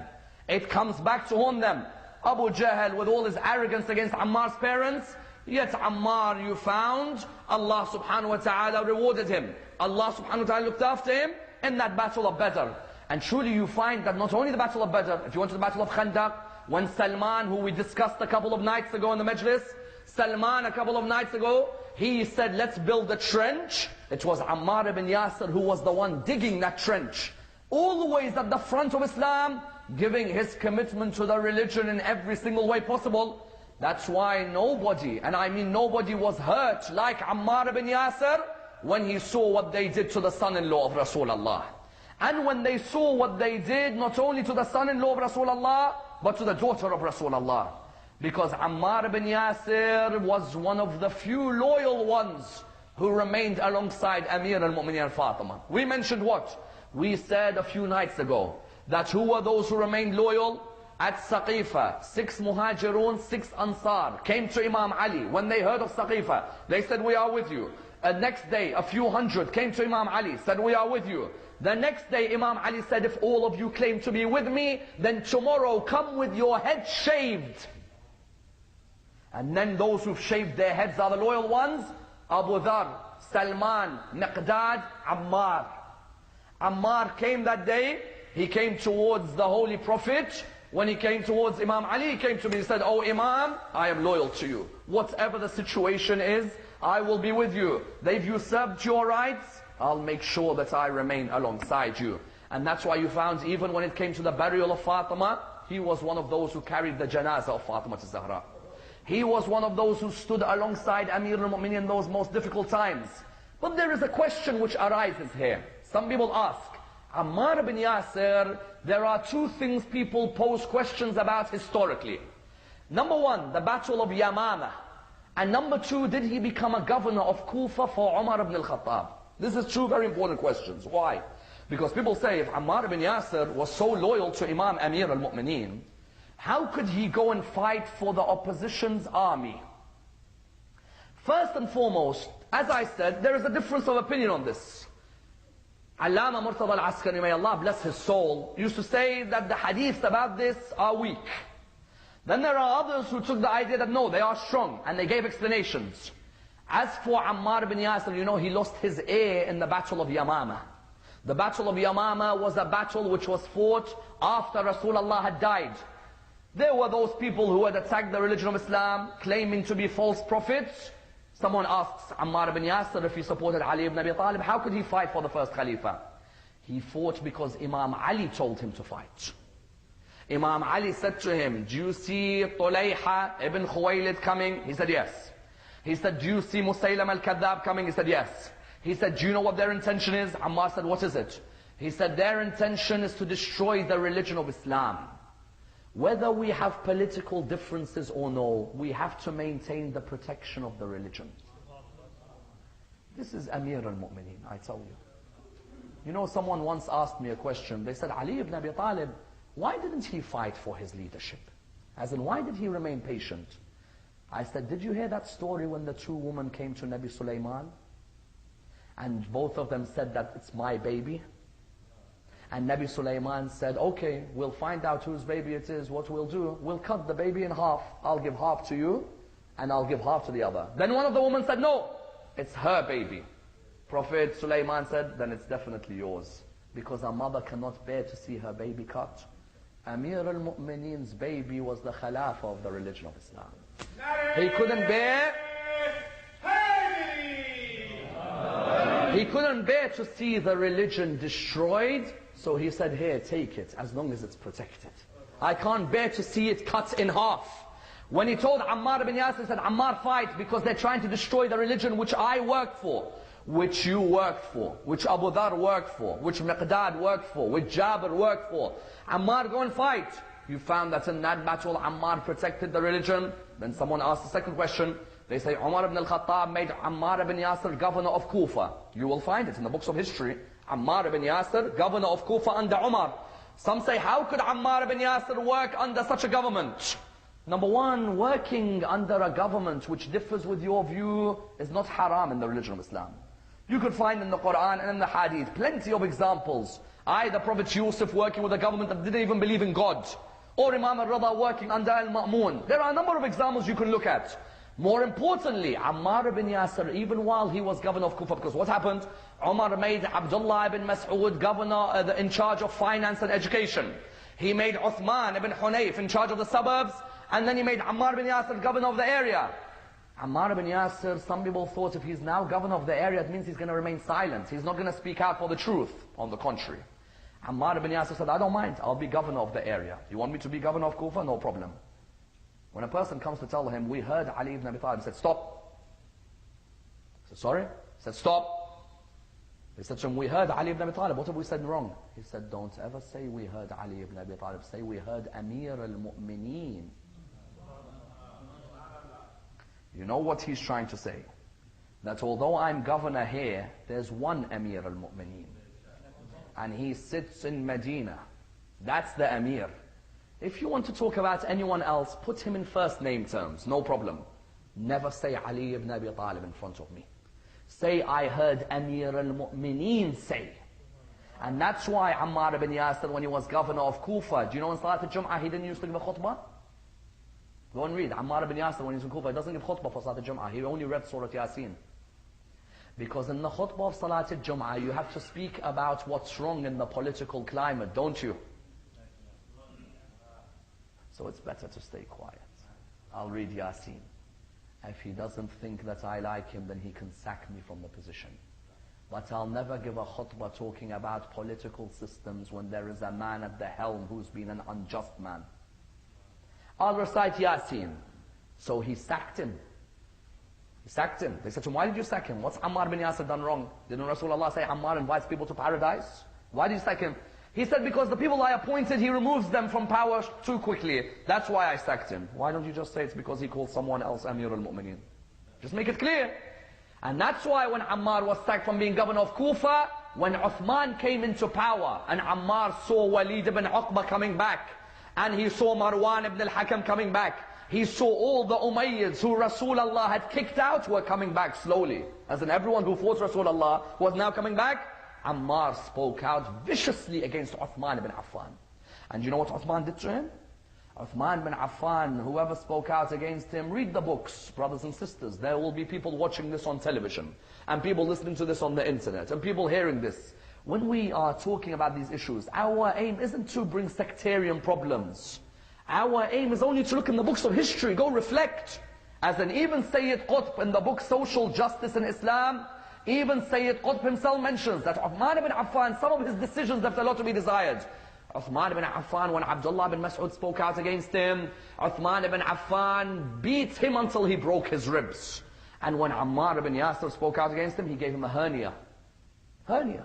It comes back to haunt them. Abu Jahl, with all his arrogance against Ammar's parents, yet Ammar, you found, Allah subhanahu wa ta'ala rewarded him. Allah subhanahu wa ta'ala looked after him in that battle of Badr. And truly you find that not only the battle of Badr, if you went to the battle of Khandaq, when Salman, who we discussed a couple of nights ago in the Majlis, Salman a couple of nights ago, he said, let's build a trench. It was Ammar ibn Yassir who was the one digging that trench. Always at the front of Islam, giving his commitment to the religion in every single way possible. That's why nobody, and I mean nobody, was hurt like Ammar ibn Yassir when he saw what they did to the son-in-law of Rasulullah. And when they saw what they did, not only to the son-in-law of Rasulullah, but to the daughter of Rasulullah. Because Ammar ibn Yassir was one of the few loyal ones who remained alongside Amir al-Mu'mineen Fatima. We mentioned what? We said a few nights ago, that who were those who remained loyal? At Saqifa, 6 Muhajirun, 6 Ansar came to Imam Ali. When they heard of Saqifa, they said, we are with you. Next day, a few hundred came to Imam Ali, said, we are with you. The next day, Imam Ali said, if all of you claim to be with me, then tomorrow come with your head shaved. And then those who've shaved their heads are the loyal ones. Abu Dhar, Salman, Miqdad, Ammar. Ammar came that day. He came towards the Holy Prophet. When he came towards Imam Ali, he came to me, he said, "Oh Imam, I am loyal to you. Whatever the situation is, I will be with you. They've usurped your rights, I'll make sure that I remain alongside you." And that's why you found, even when it came to the burial of Fatima, he was one of those who carried the janazah of Fatima to Zahra. He was one of those who stood alongside Amir al-Mu'minin in those most difficult times. But there is a question which arises here. Some people ask, Ammar ibn Yassir, there are two things people pose questions about historically. Number one, the battle of Yamama. And number two, did he become a governor of Kufa for Umar ibn al-Khattab? This is two very important questions. Why? Because people say, if Ammar ibn Yassir was so loyal to Imam Amir al-Mu'minin, how could he go and fight for the opposition's army? First and foremost, as I said, there is a difference of opinion on this. Allama Murtada al-Askari, may Allah bless his soul, used to say that the hadiths about this are weak. Then there are others who took the idea that no, they are strong, and they gave explanations. As for Ammar ibn Yassir, you know, he lost his ear in the battle of Yamama. The battle of Yamama was a battle which was fought after Rasulullah had died. There were those people who had attacked the religion of Islam, claiming to be false prophets. Someone asks Ammar ibn Yassir if he supported Ali ibn Abi Talib, how could he fight for the first Khalifa? He fought because Imam Ali told him to fight. Imam Ali said to him, "Do you see Tulayha ibn Khuwaylid coming?" He said, "Yes." He said, "Do you see Musaylam al-Kadhab coming?" He said, "Yes." He said, "Do you know what their intention is?" Ammar said, "What is it?" He said, "Their intention is to destroy the religion of Islam. Whether we have political differences or no, we have to maintain the protection of the religion." This is Amir al-Mu'minin, I tell you. You know, someone once asked me a question. They said, Ali ibn Abi Talib, why didn't he fight for his leadership? As in, why did he remain patient? I said, did you hear that story when the two women came to Nabi Sulaiman? And both of them said that it's my baby. And Nabi Sulaiman said, okay, we'll find out whose baby it is. What we'll do, we'll cut the baby in half. I'll give half to you, and I'll give half to the other. Then one of the women said, no, it's her baby. Prophet Sulaiman said, then it's definitely yours. Because a mother cannot bear to see her baby cut. Amir al-Mu'minin's baby was the Khalifa of the religion of Islam. He couldn't bear... He couldn't bear to see the religion destroyed, so he said, here, take it, as long as it's protected. I can't bear to see it cut in half. When he told Ammar ibn Yassir, he said, Ammar, fight, because they're trying to destroy the religion which I worked for, which you worked for, which Abu Dhar worked for, which Miqdad worked for, which Jabir worked for. Ammar, go and fight. You found that in that battle, Ammar protected the religion. Then someone asked the second question. They say, Umar ibn al-Khattab made Ammar ibn Yassir governor of Kufa. You will find it in the books of history. Ammar ibn Yassir, governor of Kufa under Umar. Some say, how could Ammar ibn Yassir work under such a government? Number one, working under a government which differs with your view is not haram in the religion of Islam. You could find in the Quran and in the Hadith plenty of examples. The Prophet Yusuf working with a government that didn't even believe in God. Or Imam al-Rida working under al-Ma'mun. There are a number of examples you can look at. More importantly, Ammar ibn Yassir, even while he was governor of Kufa, because what happened? Umar made Abdullah ibn Mas'ud governor in charge of finance and education. He made Uthman ibn Hunayf in charge of the suburbs, and then he made Ammar ibn Yassir governor of the area. Ammar ibn Yassir, some people thought if he's now governor of the area, it means he's going to remain silent. He's not going to speak out for the truth. On the contrary. Ammar ibn Yassir said, I don't mind, I'll be governor of the area. You want me to be governor of Kufa? No problem. When a person comes to tell him, we heard Ali ibn Abi Talib, he said, stop. He said, sorry? He said, stop. He said to him, we heard Ali ibn Abi Talib, what have we said wrong? He said, don't ever say we heard Ali ibn Abi Talib, say we heard Amir al-Mu'minin. You know what he's trying to say? That although I'm governor here, there's one Amir al-Mu'minin. And he sits in Medina. That's the Amir. If you want to talk about anyone else, put him in first name terms, no problem. Never say Ali ibn Abi Talib in front of me. Say, I heard Amir al-Mu'mineen say. And that's why Ammar ibn Yassir, when he was governor of Kufa, do you know in Salat al-Jum'ah, he didn't used to give a khutbah? Go and read. Ammar ibn Yassir, when he's in Kufa, he doesn't give khutbah for Salat al-Jum'ah. He only read Surah Yasin. Because in the khutbah of Salat al-Jum'ah, you have to speak about what's wrong in the political climate, don't you? So it's better to stay quiet. I'll read Yasin. If he doesn't think that I like him, then he can sack me from the position. But I'll never give a khutbah talking about political systems when there is a man at the helm who's been an unjust man. I'll recite Yasin. So he sacked him. He sacked him. They said to him, why did you sack him? What's Ammar ibn Yassir done wrong? Didn't Rasulullah say Ammar invites people to paradise? Why did you sack him? He said, because the people I appointed, he removes them from power too quickly. That's why I sacked him. Why don't you just say it's because he called someone else Amir al-Mu'mineen? Just make it clear. And that's why when Ammar was sacked from being governor of Kufa, when Uthman came into power, and Ammar saw Walid ibn Uqba coming back, and he saw Marwan ibn al-Hakam coming back, he saw all the Umayyads who Rasulullah had kicked out were coming back slowly. As in everyone who fought Rasulullah was now coming back. Ammar spoke out viciously against Uthman ibn Affan. And you know what Uthman did to him? Uthman ibn Affan, whoever spoke out against him, read the books, brothers and sisters. There will be people watching this on television, and people listening to this on the internet, and people hearing this. When we are talking about these issues, our aim isn't to bring sectarian problems. Our aim is only to look in the books of history, go reflect. As in even Syed Qutb in the book Social Justice in Islam, even Syed Qutb himself mentions that Uthman ibn Affan, some of his decisions left a lot to be desired. Uthman ibn Affan, when Abdullah ibn Mas'ud spoke out against him, Uthman ibn Affan beat him until he broke his ribs. And when Ammar ibn Yassir spoke out against him, he gave him a hernia. Hernia.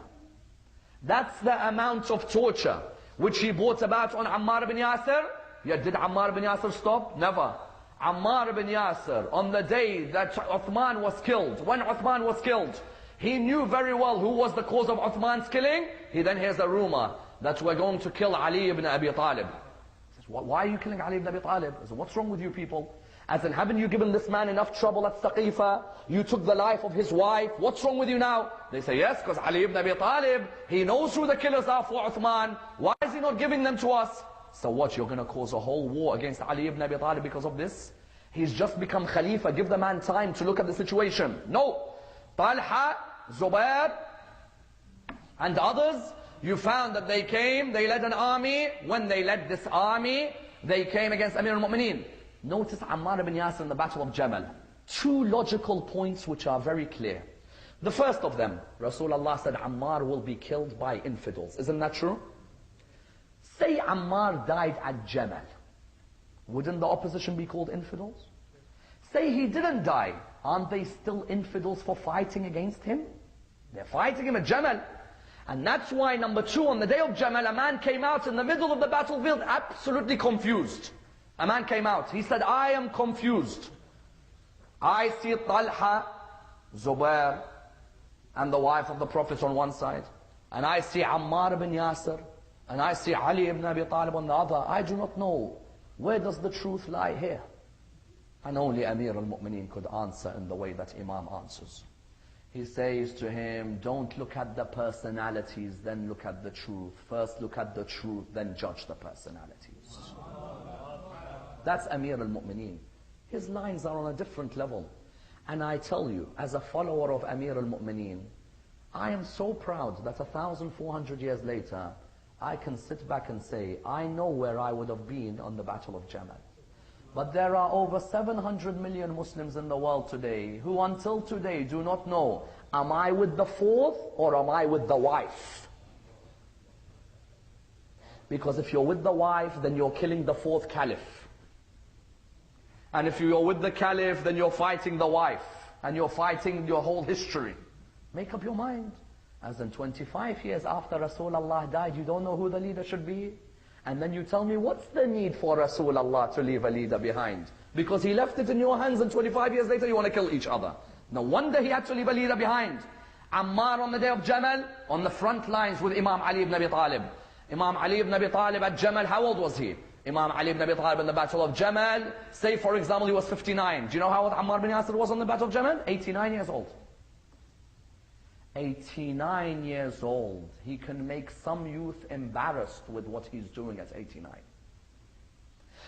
That's the amount of torture which he brought about on Ammar ibn Yassir. Yet did Ammar ibn Yassir stop? Never. Ammar ibn Yassir, on the day that Uthman was killed, when Uthman was killed, he knew very well who was the cause of Uthman's killing. He then hears a rumor that we're going to kill Ali ibn Abi Talib. He says, why are you killing Ali ibn Abi Talib? He says, what's wrong with you people? As in, haven't you given this man enough trouble at Saqifa? You took the life of his wife. What's wrong with you now? They say, yes, because Ali ibn Abi Talib, he knows who the killers are for Uthman. Why is he not giving them to us? So what, you're going to cause a whole war against Ali ibn Abi Talib because of this? He's just become Khalifa. Give the man time to look at the situation. No. Talha, Zubair, and others, you found that they came, they led an army. When they led this army, they came against Amir al-Mu'mineen. Notice Ammar ibn Yassir in the Battle of Jamal. Two logical points which are very clear. The first of them, Rasulullah said Ammar will be killed by infidels. Isn't that true? Say Ammar died at Jamal. Wouldn't the opposition be called infidels? Say he didn't die. Aren't they still infidels for fighting against him? They're fighting him at Jamal. And that's why, number two, on the day of Jamal, a man came out in the middle of the battlefield absolutely confused. A man came out. He said, I am confused. I see Talha, Zubair, and the wife of the Prophet on one side. And I see Ammar ibn Yassir. And I see Ali ibn Abi Talib on the other. I do not know. Where does the truth lie here? And only Amir al-Mu'mineen could answer in the way that Imam answers. He says to him, don't look at the personalities, then look at the truth. First look at the truth, then judge the personalities. That's Amir al-Mu'mineen. His lines are on a different level. And I tell you, as a follower of Amir al-Mu'mineen, I am so proud that 1,400 years later, I can sit back and say, I know where I would have been on the Battle of Jamal. But there are over 700 million Muslims in the world today who until today do not know, am I with the fourth or am I with the wife? Because if you're with the wife, then you're killing the fourth caliph. And if you're with the caliph, then you're fighting the wife. And you're fighting your whole history. Make up your mind. As in 25 years after Rasulullah died, you don't know who the leader should be? And then you tell me, what's the need for Rasulullah to leave a leader behind? Because he left it in your hands and 25 years later you want to kill each other. No wonder he had to leave a leader behind. Ammar on the day of Jamal, on the front lines with Imam Ali ibn Abi Talib. Imam Ali ibn Abi Talib at Jamal, how old was he? Imam Ali ibn Abi Talib in the Battle of Jamal, say for example he was 59. Do you know how old Ammar ibn Yassir was on the Battle of Jamal? 89 years old. 89 years old. He can make some youth embarrassed with what he's doing at 89.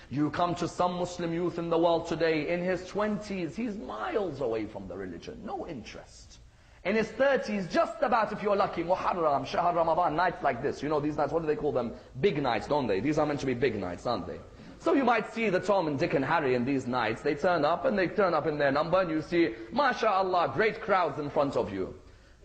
You come to some Muslim youth in the world today, in his 20s, he's miles away from the religion, no interest. In his 30s, just about, if you're lucky, Muharram, Shahr Ramadan, nights like this. You know these nights, what do they call them? Big nights, don't they? These are meant to be big nights, aren't they? So you might see the Tom and Dick and Harry in these nights. They turn up and they turn up in their number and you see, MashaAllah, great crowds in front of you.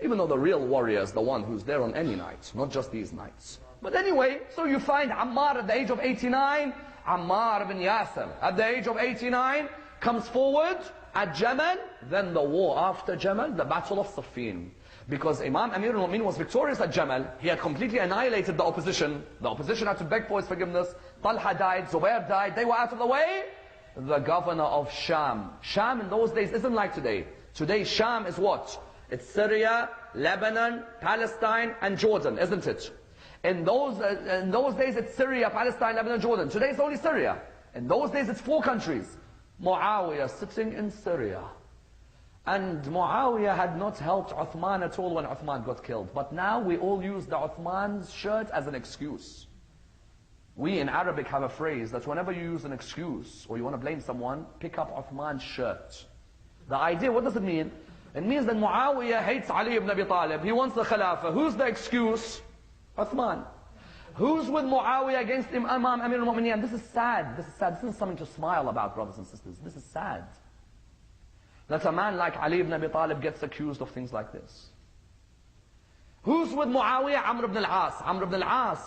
Even though the real warrior is the one who's there on any night, not just these nights. But anyway, so you find Ammar at the age of 89, Ammar ibn Yassir at the age of 89 comes forward at Jamal, then the war after Jamal, the battle of Siffin. Because Imam Amir al-Mu'minin was victorious at Jamal, he had completely annihilated the opposition. The opposition had to beg for his forgiveness. Talha died, Zubair died, they were out of the way. The governor of Sham. Sham in those days isn't like today. Today Sham is what? It's Syria, Lebanon, Palestine and Jordan, isn't it? In those days it's Syria, Palestine, Lebanon, Jordan. Today it's only Syria. In those days it's 4 countries. Muawiyah sitting in Syria. And Muawiyah had not helped Uthman at all when Uthman got killed. But now we all use the Uthman's shirt as an excuse. We in Arabic have a phrase that whenever you use an excuse or you want to blame someone, pick up Uthman's shirt. The idea, what does it mean? It means that Muawiyah hates Ali ibn Abi Talib. He wants the Khilafah. Who's the excuse? Uthman. Who's with Muawiyah against Imam Amir al-Mu'minin? And this is sad. This is sad. This isn't something to smile about, brothers and sisters. This is sad. That a man like Ali ibn Abi Talib gets accused of things like this. Who's with Muawiyah? Ammar ibn al-As. Ammar ibn al-As.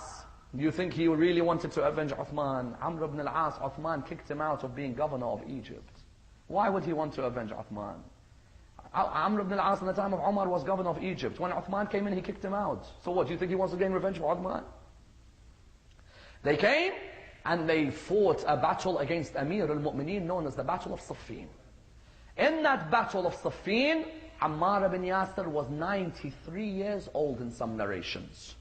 Do you think he really wanted to avenge Uthman? Ammar ibn al-As, Uthman kicked him out of being governor of Egypt. Why would he want to avenge Uthman? Ammar ibn al-As in the time of Umar was governor of Egypt. When Uthman came in, he kicked him out. So what, do you think he wants to gain revenge for Uthman? They came and they fought a battle against Amir al-Mu'minin known as the Battle of Siffin. In that Battle of Siffin, Ammar ibn Yassir was 93 years old in some narrations.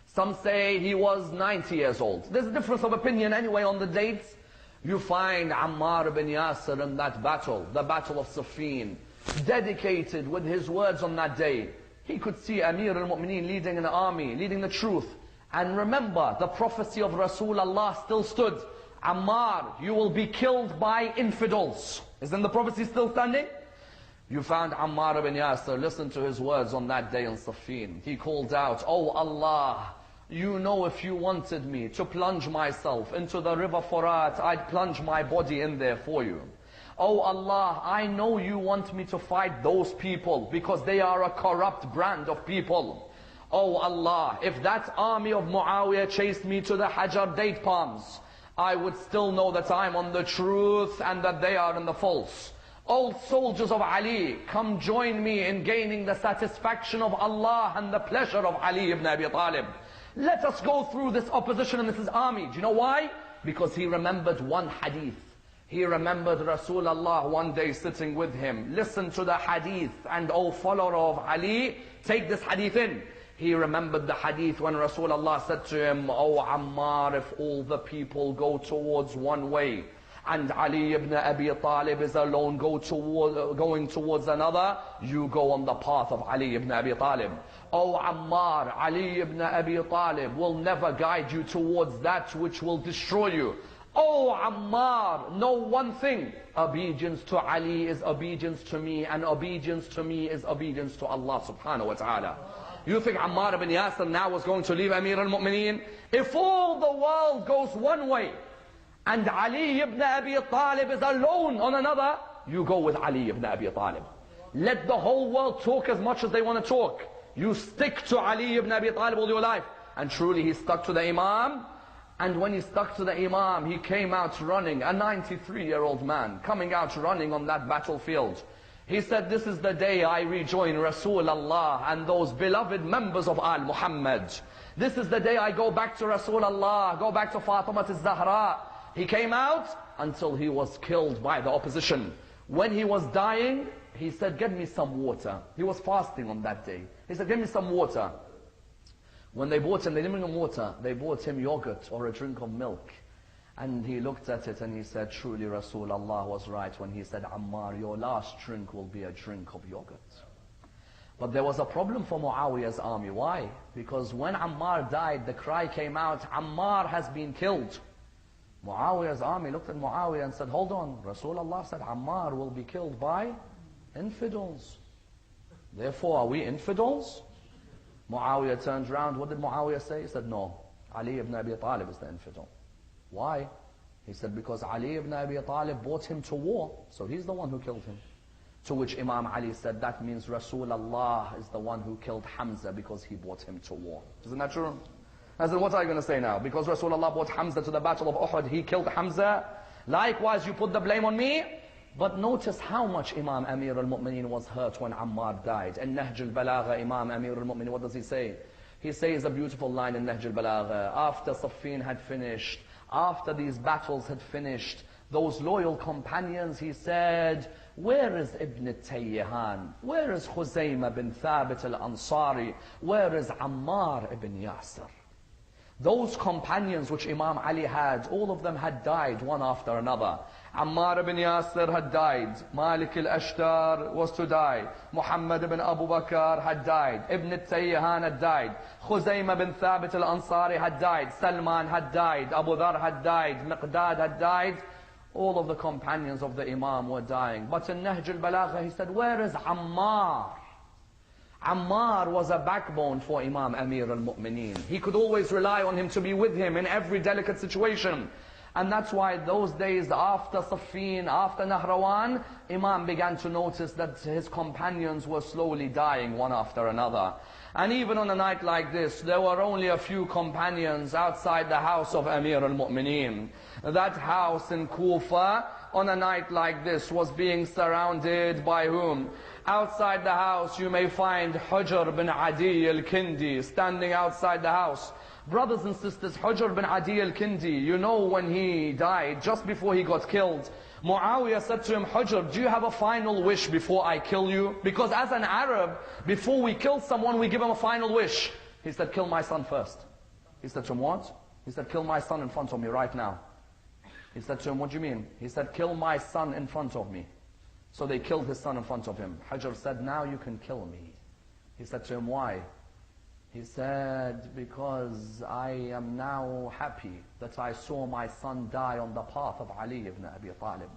Some say he was 90 years old. There's a difference of opinion anyway on the dates. You find Ammar ibn Yassir in that battle, the Battle of Siffin, dedicated with his words on that day. He could see Amir al-Mu'minin leading an army, leading the truth. And remember, the prophecy of Rasulullah still stood. Ammar, you will be killed by infidels. Isn't the prophecy still standing? You found Ammar ibn Yassir, listen to his words on that day in Siffin. He called out, "Oh Allah, you know if you wanted me to plunge myself into the river Furat, I'd plunge my body in there for you. Oh Allah, I know you want me to fight those people because they are a corrupt brand of people. Oh Allah, if that army of Muawiyah chased me to the Hajar date palms, I would still know that I'm on the truth and that they are in the false. Oh soldiers of Ali, come join me in gaining the satisfaction of Allah and the pleasure of Ali ibn Abi Talib. Let us go through this opposition and this army." Do you know why? Because he remembered one hadith. He remembered Rasulullah one day sitting with him. Listen to the hadith, and O follower of Ali, take this hadith in. He remembered the hadith when Rasulullah said to him, "Oh Ammar, if all the people go towards one way, and Ali ibn Abi Talib is alone going towards another, you go on the path of Ali ibn Abi Talib. Oh Ammar, Ali ibn Abi Talib will never guide you towards that which will destroy you. Oh Ammar, know one thing, obedience to Ali is obedience to me, and obedience to me is obedience to Allah subhanahu wa ta'ala." You think Ammar ibn Yassir now was going to leave Amir al-Mu'minin? If all the world goes one way, and Ali ibn Abi Talib is alone on another, you go with Ali ibn Abi Talib. Let the whole world talk as much as they want to talk. You stick to Ali ibn Abi Talib all your life. And truly he stuck to the Imam. And when he stuck to the Imam, he came out running, a 93-year-old man, coming out running on that battlefield. He said, "This is the day I rejoin Rasulullah and those beloved members of Al Muhammad. This is the day I go back to Rasulullah, go back to Fatima al-Zahra." He came out until he was killed by the opposition. When he was dying, he said, "Get me some water." He was fasting on that day. He said, "Get me some water." When they bought him, they didn't bring him water. They bought him yogurt or a drink of milk. And he looked at it and he said, "Truly Rasulullah was right when he said, Ammar, your last drink will be a drink of yogurt." But there was a problem for Muawiyah's army. Why? Because when Ammar died, the cry came out, "Ammar has been killed." Muawiyah's army looked at Muawiyah and said, hold on, Rasulullah said Ammar will be killed by infidels. Therefore, are we infidels? Muawiyah turned around. What did Muawiyah say? He said, no, Ali ibn Abi Talib is the infidel. Why? He said, because Ali ibn Abi Talib brought him to war, so he's the one who killed him. To which Imam Ali said, that means Rasulullah is the one who killed Hamza because he brought him to war. Isn't that true? I said, what are you going to say now? Because Rasulullah brought Hamza to the battle of Uhud, he killed Hamza. Likewise, you put the blame on me. But notice how much Imam Amir al-Mu'mineen was hurt when Ammar died. In Nahj al-Balagha, Imam Amir al-Mu'mineen, what does he say? He says a beautiful line in Nahj al-Balagha. After Siffin had finished, after these battles had finished, those loyal companions, he said, where is Ibn Tayyihan? Where is Khuzayma bin Thabit al-Ansari? Where is Ammar ibn Yassir? Those companions which Imam Ali had, all of them had died one after another. Ammar ibn Yassir had died. Malik al-Ashtar was to die. Muhammad ibn Abu Bakr had died. Ibn Tayyihan had died. Khuzayma bin Thabit al-Ansari had died. Salman had died. Abu Dhar had died. Miqdad had died. All of the companions of the Imam were dying. But in Nahj al-Balagha he said, where is Ammar? Ammar was a backbone for Imam Amir al-Mu'mineen. He could always rely on him to be with him in every delicate situation. And that's why those days after Siffin, after Nahrawan, Imam began to notice that his companions were slowly dying one after another. And even on a night like this, there were only a few companions outside the house of Amir al-Mu'mineen. That house in Kufa, on a night like this, was being surrounded by whom? Outside the house you may find Hujr bin Adi al-Kindi standing outside the house. Brothers and sisters, Hujr bin Adi al-Kindi, you know when he died, just before he got killed, Muawiyah said to him, Hujr, do you have a final wish before I kill you? Because as an Arab, before we kill someone, we give him a final wish. He said, kill my son first. He said to him, what? He said, kill my son in front of me right now. He said to him, what do you mean? He said, kill my son in front of me. So they killed his son in front of him. Hujr said, now you can kill me. He said to him, why? He said, because I am now happy that I saw my son die on the path of Ali ibn Abi Talib.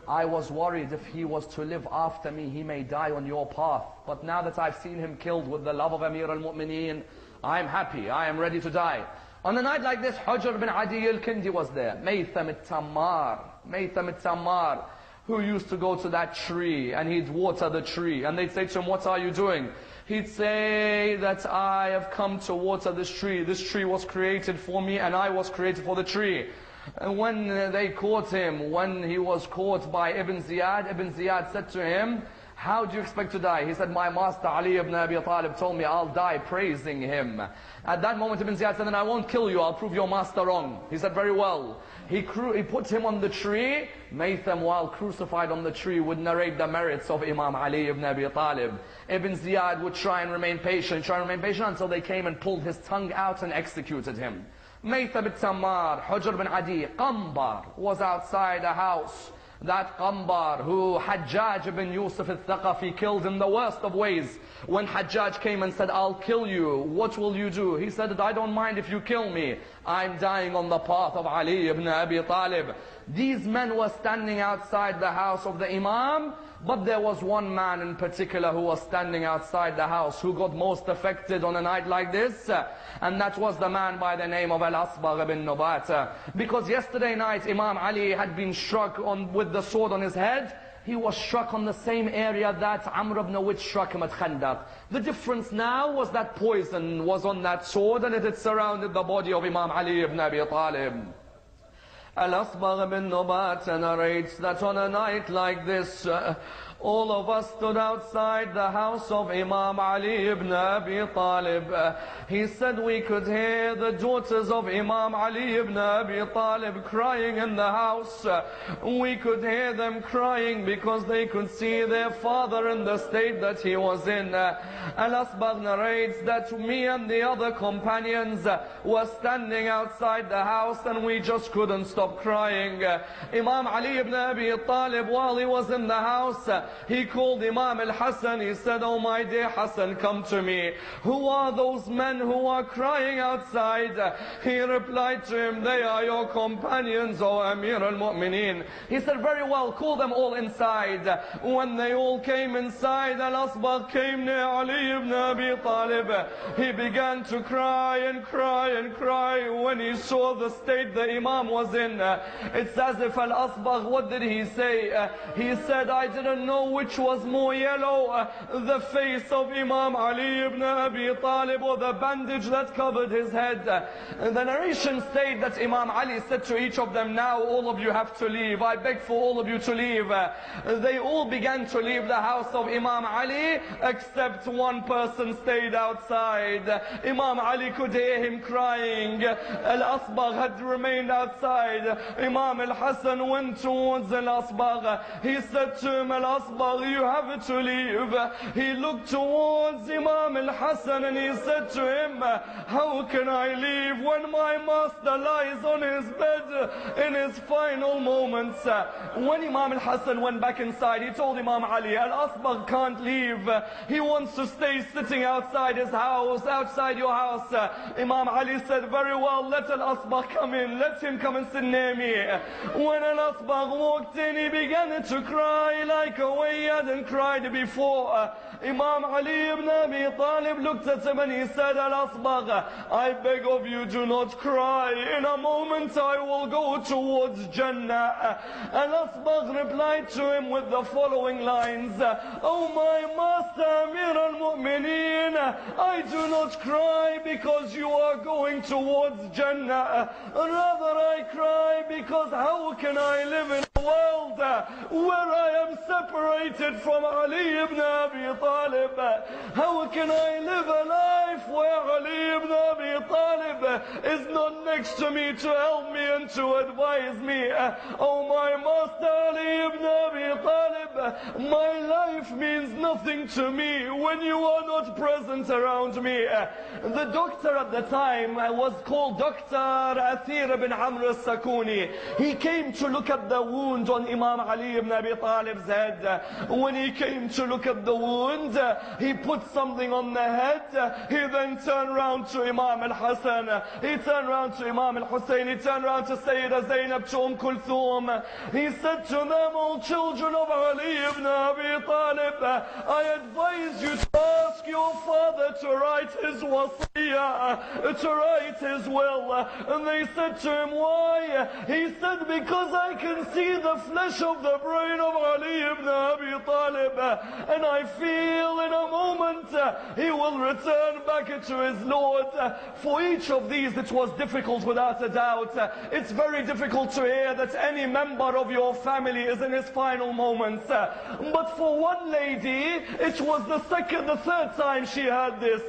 I was worried if he was to live after me, he may die on your path. But now that I've seen him killed with the love of Amir al-Mu'mineen, I'm happy, I am ready to die. On a night like this, Hujr bin Adi al-Kindi was there. Maytham al-Tammar, who used to go to that tree and he'd water the tree. And they'd say to him, what are you doing? He'd say that I have come to water this tree. This tree was created for me and I was created for the tree. And when they caught him, when he was caught by Ibn Ziyad said to him, how do you expect to die? He said, my master Ali ibn Abi Talib told me I'll die praising him. At that moment Ibn Ziyad said, then I won't kill you, I'll prove your master wrong. He said, very well. He put him on the tree. Maytham, while crucified on the tree, would narrate the merits of Imam Ali ibn Abi Talib. Ibn Ziyad would try and remain patient until they came and pulled his tongue out and executed him. Maytham al-Tammar, Hujr bin Adi, Qambar was outside a house. That Qambar who Hajjaj ibn Yusuf al-Thaqafi killed in the worst of ways. When Hajjaj came and said, I'll kill you, what will you do? He said, I don't mind if you kill me. I'm dying on the path of Ali ibn Abi Talib. These men were standing outside the house of the Imam, but there was one man in particular who was standing outside the house who got most affected on a night like this, and that was the man by the name of Al-Asbagh ibn Nubat. Because yesterday night Imam Ali had been struck with the sword on his head. He was struck on the same area that Amr ibn Yassir struck him at Khandaq. The difference now was that poison was on that sword and it had surrounded the body of Imam Ali ibn Abi Talib. Al-Asbagh ibn Nubat narrates that on a night like this, all of us stood outside the house of Imam Ali ibn Abi Talib. He said we could hear the daughters of Imam Ali ibn Abi Talib crying in the house. We could hear them crying because they could see their father in the state that he was in. Al-Asbagh narrates that me and the other companions were standing outside the house and we just couldn't stop crying. Imam Ali ibn Abi Talib, while he was in the house, He called Imam al-Hassan. He said, "Oh my dear Hassan, come to me. Who are those men who are crying outside?" He replied to him, "They are your companions, O Amir al-Mu'mineen." He said, "Very well, call them all inside." When they all came inside, Al-Asbagh came near Ali ibn Abi Talib. He began to cry and cry and cry when he saw the state the Imam was in. It's as if Al-Asbagh, what did he say? He said, "I didn't know which was more yellow, the face of Imam Ali ibn Abi Talib or the bandage that covered his head." The narration state that Imam Ali said to each of them, "Now all of you have to leave. I beg for all of you to leave." They all began to leave the house of Imam Ali, except one person stayed outside. Imam Ali could hear him crying. Al-Asbagh had remained outside. Imam al-Hassan went towards Al-Asbagh. He said to him, "Al-Asbagh, you have to leave." He looked towards Imam al-Hassan and he said to him, "How can I leave when my master lies on his bed in his final moments?" When Imam al-Hassan went back inside, he told Imam Ali, "Al-Asbagh can't leave. He wants to stay sitting outside his house, outside your house." Imam Ali said, "Very well, let Al-Asbagh come in. Let him come and sit near me." When Al-Asbagh walked in, he began to cry like a way he hadn't cried before. Imam Ali ibn Abi Talib looked at him and he said, "Al-Asbagh, I beg of you, do not cry. In a moment I will go towards Jannah." Al-Asbagh replied to him with the following lines, "Oh my master Amir al-Mu'mineen, I do not cry because you are going towards Jannah. Rather I cry because how can I live in a world where I am separated from Ali ibn Abi Talib? How can I live a life where Ali ibn Abi Talib is not next to me to help me and to advise me? Oh my master Ali ibn Abi Talib, my life means nothing to me when you are not present around me." The doctor at the time was called Dr. Athir ibn Amr al-Sakuni. He came to look at the wound on Imam Ali ibn Abi Talib's head. When he came to look at the wound, he put something on the head. He then turned around to Imam al-Hassan. He turned around to Imam al-Hussein. He turned around to Sayyida Zainab, to Kulthum. He said to them, "All children of Ali ibn Abi Talib, I advise you to ask your father to write his wasiyah, to write his will." And they said to him, "Why?" He said, "Because I can see the flesh of the brain of Ali ibn Abi Talib, and I feel in a moment he will return back to his Lord." For each of these it was difficult without a doubt. It's very difficult to hear that any member of your family is in his final moments. But for one lady, it was the third time she heard this.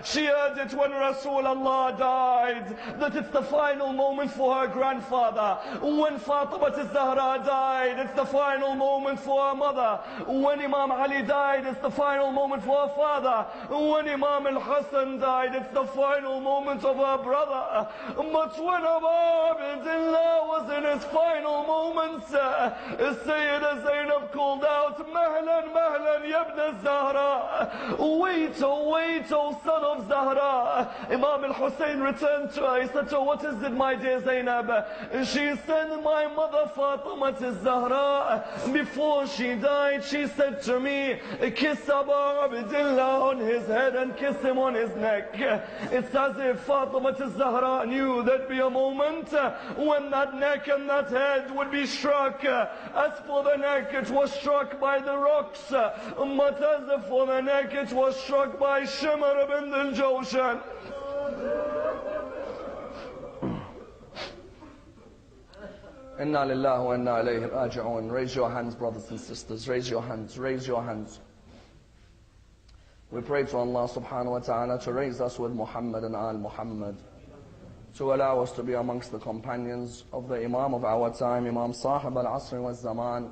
She heard it when Rasulullah died, that it's the final moment for her grandfather. When Fatima al-Zahra died, it's the final moment for her mother. When Imam Ali died, it's the final moment for her father. When Imam al-Hassan died, it's the final moment of her brother. But when Ammar Abdullah was in his final moments, Sayyida Zainab called out, "Mahlan, mahlan, ya ibn Zahra." Wait, oh son of Zahra. Imam al-Hussein returned to her. He said to her, "What is it, my dear Zainab?" She said, "My mother Fatima al-Zahra, before she died, she said to me, kiss Ammar Abdullah on his head and kiss him on his neck." It's as if Fatima al-Zahra knew there'd be a moment when that neck and that head would be struck. As for the neck, it was struck by the rocks. But as for the neck, it was struck by Shimr ibn al-Jawshan. Inna lillahi wa inna ilayhi raji'un. Raise your hands, brothers and sisters. Raise your hands. Raise your hands. We pray to Allah subhanahu wa ta'ala to raise us with Muhammad and Al Muhammad, to allow us to be amongst the companions of the Imam of our time, Imam Sahib al-Asr wa Zaman.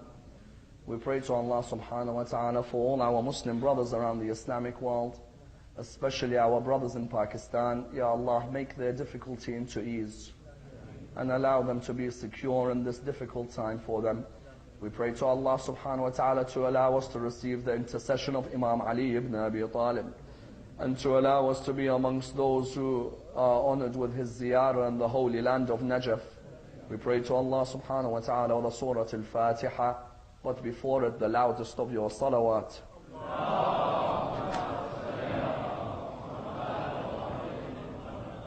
We pray to Allah subhanahu wa ta'ala for all our Muslim brothers around the Islamic world, especially our brothers in Pakistan. Ya Allah, make their difficulty into ease and allow them to be secure in this difficult time for them. We pray to Allah subhanahu wa ta'ala to allow us to receive the intercession of Imam Ali ibn Abi Talib, and to allow us to be amongst those who are honored with his ziyarah in the holy land of Najaf. We pray to Allah subhanahu wa ta'ala the Surah Al-Fatiha, but before it the loudest of your salawat.